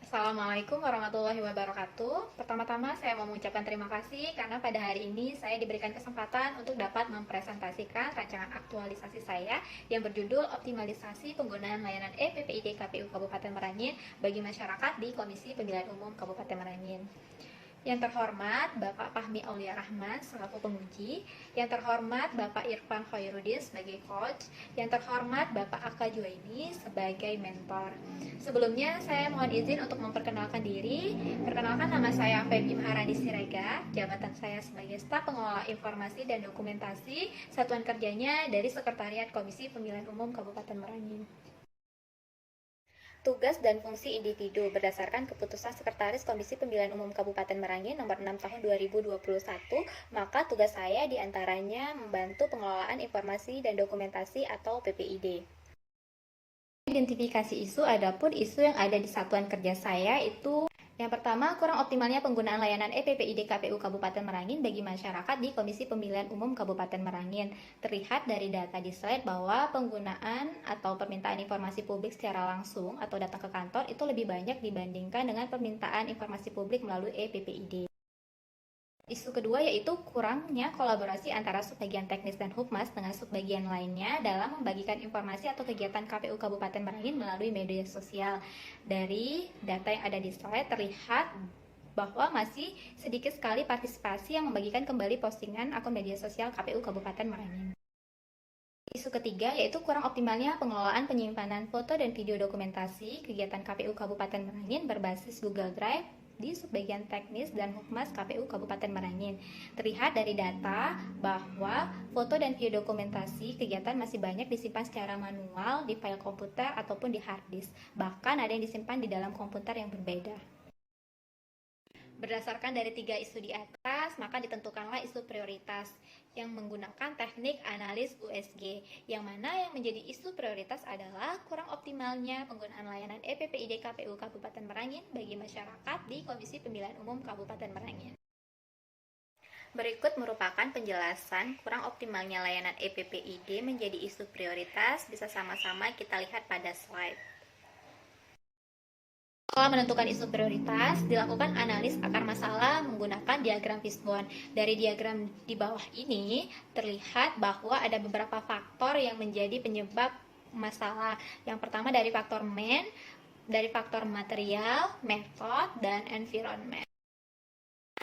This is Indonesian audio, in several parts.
Assalamualaikum warahmatullahi wabarakatuh. Pertama-tama saya mau mengucapkan terima kasih karena pada hari ini saya diberikan kesempatan untuk dapat mempresentasikan rancangan aktualisasi saya yang berjudul Optimalisasi Penggunaan Layanan EPPID KPU Kabupaten Merangin bagi masyarakat di Komisi Pemilihan Umum Kabupaten Merangin. Yang terhormat Bapak Fahmi Aulia Rahman selaku penguji, yang terhormat Bapak Irfan Khairuddin sebagai coach, yang terhormat Bapak Aka Juwaini sebagai mentor. Sebelumnya saya mohon izin untuk memperkenalkan diri. Perkenalkan, nama saya Feby Maharani Sirega, jabatan saya sebagai staf pengelola informasi dan dokumentasi, satuan kerjanya dari Sekretariat Komisi Pemilihan Umum Kabupaten Merangin. Tugas dan fungsi individu berdasarkan keputusan Sekretaris Komisi Pemilihan Umum Kabupaten Merangin nomor 6 tahun 2021, maka tugas saya diantaranya membantu pengelolaan informasi dan dokumentasi atau PPID. Identifikasi isu, adapun isu yang ada di satuan kerja saya itu yang pertama, kurang optimalnya penggunaan layanan EPPID KPU Kabupaten Merangin bagi masyarakat di Komisi Pemilihan Umum Kabupaten Merangin. Terlihat dari data di slide bahwa penggunaan atau permintaan informasi publik secara langsung atau datang ke kantor itu lebih banyak dibandingkan dengan permintaan informasi publik melalui EPPID. Isu kedua yaitu kurangnya kolaborasi antara subbagian teknis dan Hukmas dengan subbagian lainnya dalam membagikan informasi atau kegiatan KPU Kabupaten Merangin melalui media sosial. Dari data yang ada di slide terlihat bahwa masih sedikit sekali partisipasi yang membagikan kembali postingan akun media sosial KPU Kabupaten Merangin. Isu ketiga yaitu kurang optimalnya pengelolaan penyimpanan foto dan video dokumentasi kegiatan KPU Kabupaten Merangin berbasis Google Drive di subbagian teknis dan Hukmas KPU Kabupaten Merangin. Terlihat dari data bahwa foto dan video dokumentasi kegiatan masih banyak disimpan secara manual di file komputer ataupun di hard disk. Bahkan ada yang disimpan di dalam komputer yang berbeda. Berdasarkan dari 3 isu di atas, maka ditentukanlah isu prioritas yang menggunakan teknik analis USG, yang mana yang menjadi isu prioritas adalah kurang optimalnya penggunaan layanan EPPID KPU Kabupaten Merangin bagi masyarakat di Komisi Pemilihan Umum Kabupaten Merangin. Berikut merupakan penjelasan kurang optimalnya layanan EPPID menjadi isu prioritas, bisa sama-sama kita lihat pada slide. Setelah menentukan isu prioritas, dilakukan analis akar masalah menggunakan diagram fishbone. Dari diagram di bawah ini, terlihat bahwa ada beberapa faktor yang menjadi penyebab masalah. Yang pertama dari faktor dari faktor material, metode, dan environment.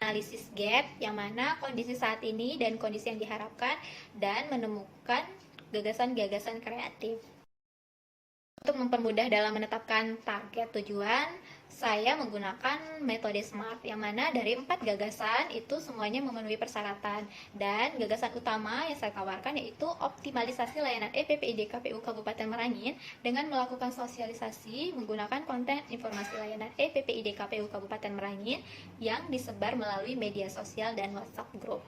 Analisis gap, yang mana kondisi saat ini dan kondisi yang diharapkan, dan menemukan gagasan-gagasan kreatif. Untuk mempermudah dalam menetapkan target tujuan, saya menggunakan metode SMART, yang mana dari 4 gagasan itu semuanya memenuhi persyaratan. Dan gagasan utama yang saya tawarkan yaitu optimalisasi layanan EPPID KPU Kabupaten Merangin dengan melakukan sosialisasi menggunakan konten informasi layanan EPPID KPU Kabupaten Merangin yang disebar melalui media sosial dan WhatsApp group.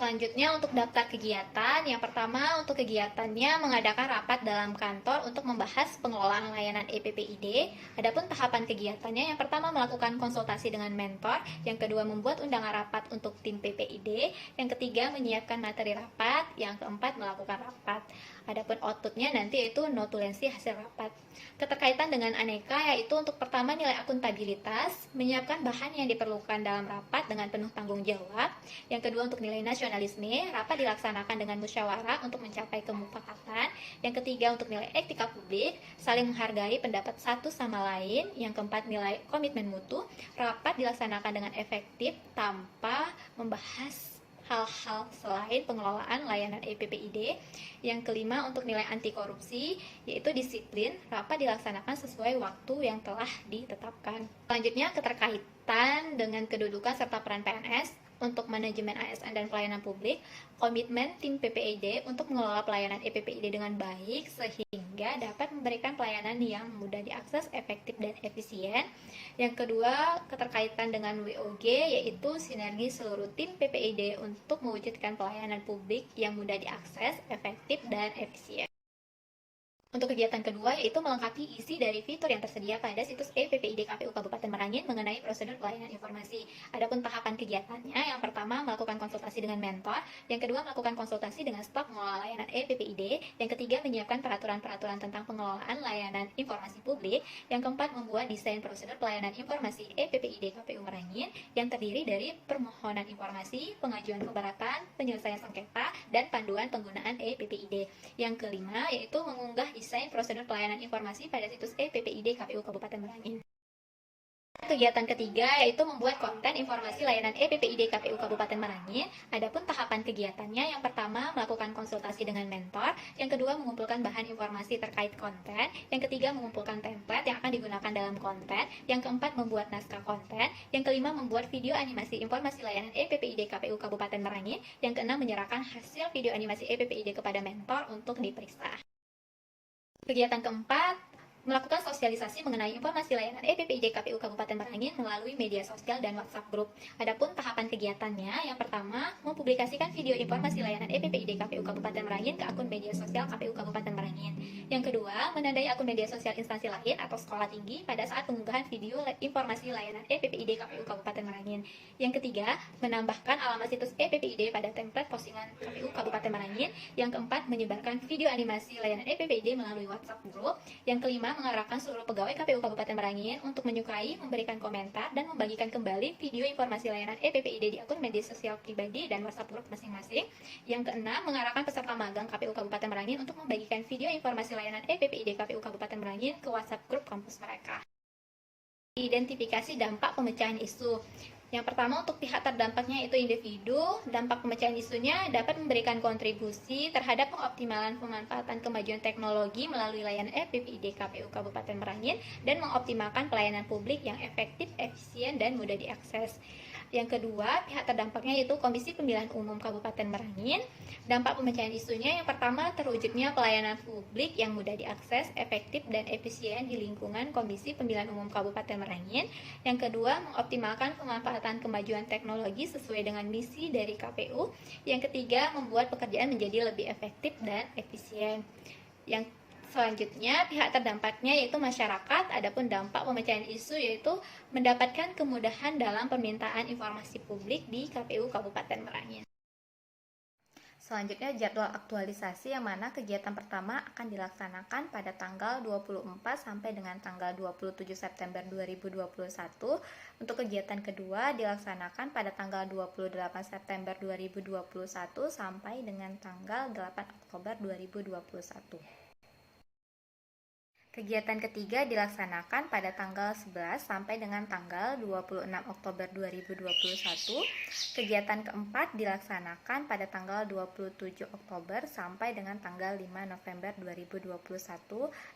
Selanjutnya untuk daftar kegiatan, yang pertama untuk kegiatannya mengadakan rapat dalam kantor untuk membahas pengelolaan layanan EPPID. Adapun tahapan kegiatannya, yang pertama melakukan konsultasi dengan mentor, yang kedua membuat undangan rapat untuk tim PPID, yang ketiga menyiapkan materi rapat, yang keempat melakukan rapat. Adapun outputnya nanti yaitu notulensi hasil rapat. Keterkaitan dengan aneka yaitu untuk pertama nilai akuntabilitas, menyiapkan bahan yang diperlukan dalam rapat dengan penuh tanggung jawab. Yang kedua untuk nilai nasionalisme, rapat dilaksanakan dengan musyawarah untuk mencapai kemufakatan. Yang ketiga untuk nilai etika publik, saling menghargai pendapat satu sama lain. Yang keempat nilai komitmen mutu, rapat dilaksanakan dengan efektif tanpa membahas hal-hal selain pengelolaan layanan EPPID. Yang kelima untuk nilai anti korupsi, yaitu disiplin, rapat dilaksanakan sesuai waktu yang telah ditetapkan. Selanjutnya keterkaitan dengan kedudukan serta peran PNS untuk manajemen ASN dan pelayanan publik, komitmen tim PPID untuk mengelola pelayanan EPPID dengan baik sehingga dapat memberikan pelayanan yang mudah diakses, efektif, dan efisien. Yang kedua, keterkaitan dengan WOG, yaitu sinergi seluruh tim PPID untuk mewujudkan pelayanan publik yang mudah diakses, efektif, dan efisien. Untuk kegiatan kedua yaitu melengkapi isi dari fitur yang tersedia pada situs EPPID KPU Kabupaten Merangin mengenai prosedur pelayanan informasi. Adapun tahapan kegiatannya, yang pertama melakukan konsultasi dengan mentor, yang kedua melakukan konsultasi dengan staf pengelola layanan EPPID, yang ketiga menyiapkan peraturan-peraturan tentang pengelolaan layanan informasi publik, yang keempat membuat desain prosedur pelayanan informasi EPPID KPU Merangin yang terdiri dari permohonan informasi, pengajuan keberatan, penyelesaian sengketa, dan panduan penggunaan EPPID. Yang kelima yaitu mengunggah desain prosedur pelayanan informasi pada situs EPPID KPU Kabupaten Merangin. Kegiatan ketiga yaitu membuat konten informasi layanan EPPID KPU Kabupaten Merangin. Adapun tahapan kegiatannya, yang pertama melakukan konsultasi dengan mentor, yang kedua mengumpulkan bahan informasi terkait konten, yang ketiga mengumpulkan template yang akan digunakan dalam konten, yang keempat membuat naskah konten, yang kelima membuat video animasi informasi layanan EPPID KPU Kabupaten Merangin, yang keenam menyerahkan hasil video animasi EPPID kepada mentor untuk diperiksa. Kegiatan keempat, melakukan sosialisasi mengenai informasi layanan EPPID KPU Kabupaten Merangin melalui media sosial dan WhatsApp Group. Adapun tahapan kegiatannya, yang pertama, mempublikasikan video informasi layanan EPPID KPU Kabupaten Merangin ke akun media sosial KPU Kabupaten Merangin. Yang kedua, menandai akun media sosial instansi lain atau sekolah tinggi pada saat pengunggahan video informasi layanan EPPID KPU Kabupaten Merangin. Yang ketiga, menambahkan alamat situs EPPID pada template postingan KPU Kabupaten Merangin. Yang keempat, menyebarkan video animasi layanan EPPID melalui WhatsApp Group. Yang kelima, mengarahkan seluruh pegawai KPU Kabupaten Merangin untuk menyukai, memberikan komentar, dan membagikan kembali video informasi layanan EPPID di akun media sosial pribadi dan WhatsApp Group masing-masing. Yang keenam, mengarahkan peserta magang KPU Kabupaten Merangin untuk membagikan video informasi layanan EPPID KPU Kabupaten Merangin ke WhatsApp Group kampus mereka. Identifikasi dampak pemecahan isu. Yang pertama, untuk pihak terdampaknya yaitu individu, dampak pemecahan isunya dapat memberikan kontribusi terhadap pengoptimalan pemanfaatan kemajuan teknologi melalui layanan EPPID KPU Kabupaten Merangin dan mengoptimalkan pelayanan publik yang efektif, efisien, dan mudah diakses. Yang kedua, pihak terdampaknya yaitu Komisi Pemilihan Umum Kabupaten Merangin. Dampak pemecahan isunya, yang pertama, terwujudnya pelayanan publik yang mudah diakses, efektif, dan efisien di lingkungan Komisi Pemilihan Umum Kabupaten Merangin. Yang kedua, mengoptimalkan pemanfaatan kemajuan teknologi sesuai dengan misi dari KPU. Yang ketiga, membuat pekerjaan menjadi lebih efektif dan efisien. Yang selanjutnya, pihak terdampaknya yaitu masyarakat. Adapun dampak pemecahan isu yaitu mendapatkan kemudahan dalam permintaan informasi publik di KPU Kabupaten Merangin. Selanjutnya, jadwal aktualisasi, yang mana kegiatan pertama akan dilaksanakan pada tanggal 24 sampai dengan tanggal 27 September 2021. Untuk kegiatan kedua dilaksanakan pada tanggal 28 September 2021 sampai dengan tanggal 8 Oktober 2021. Kegiatan ketiga dilaksanakan pada tanggal 11 sampai dengan tanggal 26 Oktober 2021. Kegiatan keempat dilaksanakan pada tanggal 27 Oktober sampai dengan tanggal 5 November 2021.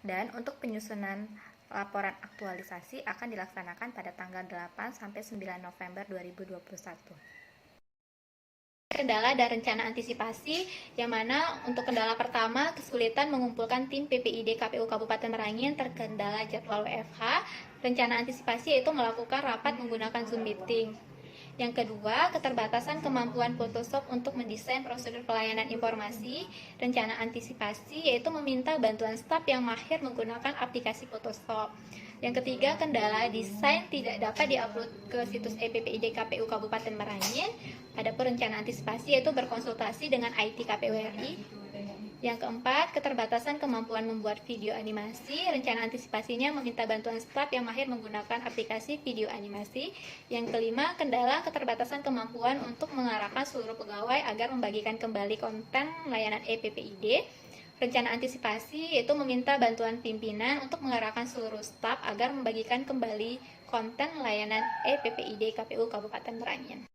Dan untuk penyusunan laporan aktualisasi akan dilaksanakan pada tanggal 8 sampai 9 November 2021. Kendala dan rencana antisipasi, yang mana untuk kendala pertama, kesulitan mengumpulkan tim PPID KPU Kabupaten Merangin terkendala jadwal WFH. Rencana antisipasi yaitu melakukan rapat menggunakan Zoom meeting. Yang kedua, keterbatasan kemampuan Photoshop untuk mendesain prosedur pelayanan informasi. Rencana antisipasi yaitu meminta bantuan staf yang mahir menggunakan aplikasi Photoshop. Yang ketiga, kendala desain tidak dapat diupload ke situs EPPID KPU Kabupaten Merangin. Adapun rencana antisipasi yaitu berkonsultasi dengan IT KPU RI. Yang keempat, keterbatasan kemampuan membuat video animasi. Rencana antisipasinya meminta bantuan staf yang mahir menggunakan aplikasi video animasi. Yang kelima, kendala keterbatasan kemampuan untuk mengarahkan seluruh pegawai agar membagikan kembali konten layanan EPPID. Rencana antisipasi yaitu meminta bantuan pimpinan untuk mengarahkan seluruh staf agar membagikan kembali konten layanan EPPID KPU Kabupaten Merangin.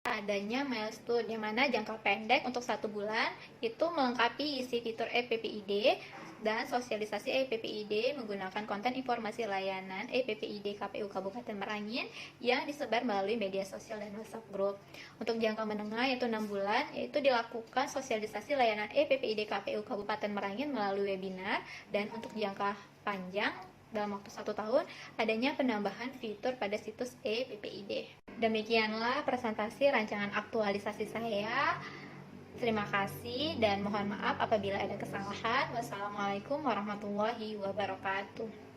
Adanya milestone, yang mana jangka pendek untuk 1 bulan itu melengkapi isi fitur EPPID dan sosialisasi EPPID menggunakan konten informasi layanan EPPID KPU Kabupaten Merangin yang disebar melalui media sosial dan WhatsApp Group. Untuk jangka menengah yaitu 6 bulan, yaitu dilakukan sosialisasi layanan EPPID KPU Kabupaten Merangin melalui webinar. Dan untuk jangka panjang dalam waktu 1 tahun, adanya penambahan fitur pada situs EPPID. Demikianlah presentasi rancangan aktualisasi saya. Terima kasih dan mohon maaf apabila ada kesalahan. Wassalamualaikum warahmatullahi wabarakatuh.